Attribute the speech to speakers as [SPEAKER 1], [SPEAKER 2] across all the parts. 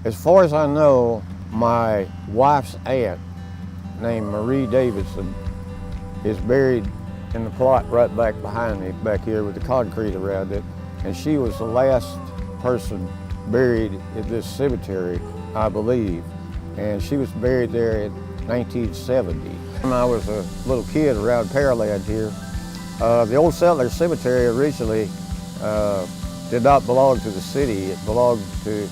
[SPEAKER 1] As far as I know, my wife's aunt, named Marie Davidson, is buried in the plot right back behind me, back here with the concrete around it. And she was the last person buried in this cemetery, I believe. And she was buried there in 1970. When I was a little kid around Pearland here, the Old Settler Cemetery originally did not belong to the city. It belonged to,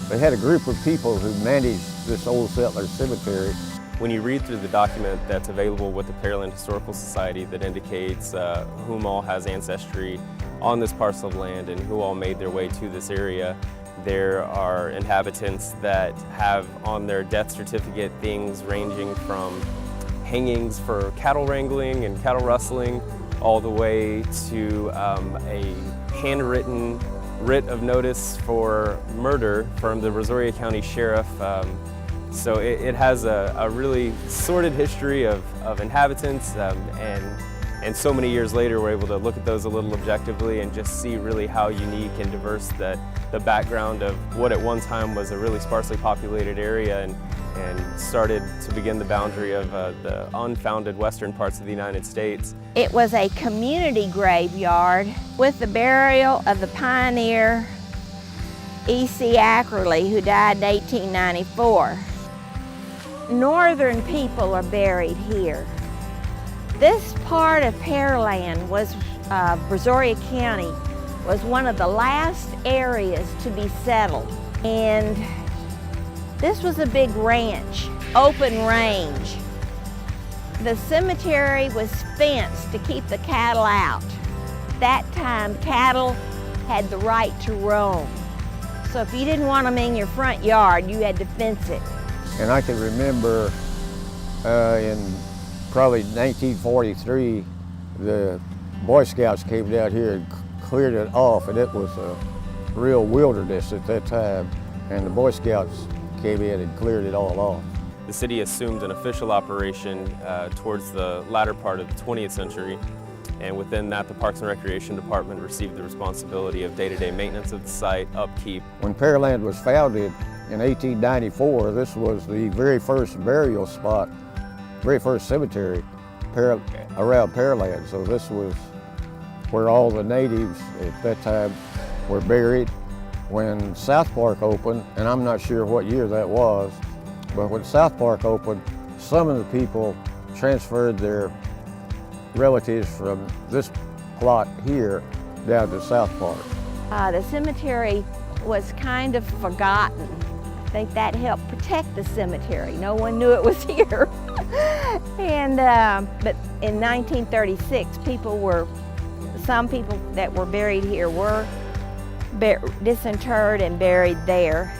[SPEAKER 1] they had a group of people who managed this Old Settler Cemetery.
[SPEAKER 2] When you read through the document that's available with the Pearland Historical Society that indicates whom all has ancestry on this parcel of land and who all made their way to this area, there are inhabitants that have on their death certificate things ranging from hangings for cattle wrangling and cattle rustling, all the way to a handwritten writ of notice for murder from the Brazoria County Sheriff. So it has a really sordid history of inhabitants, and so many years later we're able to look at those a little objectively and just see really how unique and diverse the background of what at one time was a really sparsely populated area and started to begin the boundary of the unfounded western parts of the United States.
[SPEAKER 3] It was a community graveyard with the burial of the pioneer E.C. Ackerley, who died in 1894. Northern people are buried here. This part of Pearland was, Brazoria County, was one of the last areas to be settled. And this was a big ranch, open range. The cemetery was fenced to keep the cattle out. At that time, cattle had the right to roam. So if you didn't want them in your front yard, you had to fence it.
[SPEAKER 1] And I can remember in probably 1943, the Boy Scouts came down here and cleared it off, and it was a real wilderness at that time. And the Boy Scouts came in and cleared it all off.
[SPEAKER 2] The city assumed an official operation towards the latter part of the 20th century, and within that the Parks and Recreation Department received the responsibility of day-to-day maintenance of the site, upkeep.
[SPEAKER 1] When Pearland was founded in 1894, this was the very first burial spot, very first cemetery around Pearland. So this was where all the natives at that time were buried. When South Park opened, and I'm not sure what year that was, but when South Park opened, some of the people transferred their relatives from this plot here down to South Park.
[SPEAKER 3] The cemetery was kind of forgotten. I think that helped protect the cemetery. No one knew it was here. But in 1936, some people that were buried here were disinterred and buried there.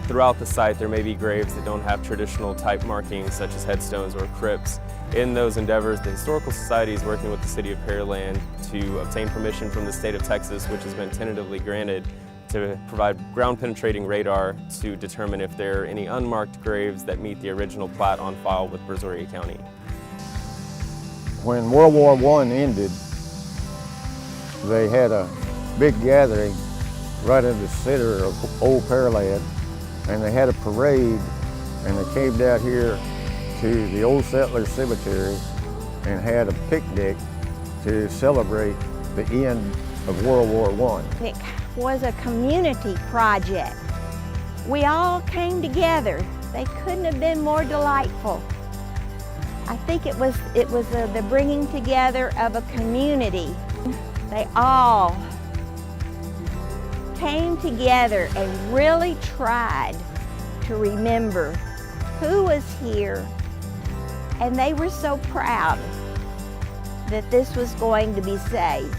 [SPEAKER 2] Throughout the site there may be graves that don't have traditional type markings such as headstones or crypts. In those endeavors, the Historical Society is working with the City of Pearland to obtain permission from the state of Texas, which has been tentatively granted, to provide ground-penetrating radar to determine if there are any unmarked graves that meet the original plat on file with Brazoria County.
[SPEAKER 1] When World War I ended, they had a big gathering right in the center of Old Pearland, and they had a parade, and they came down here to the Old Settler Cemetery and had a picnic to celebrate the end of World War I.
[SPEAKER 3] It was a community project. We all came together. They couldn't have been more delightful. I think it was the bringing together of a community. They all came together and really tried to remember who was here, and they were so proud that this was going to be saved.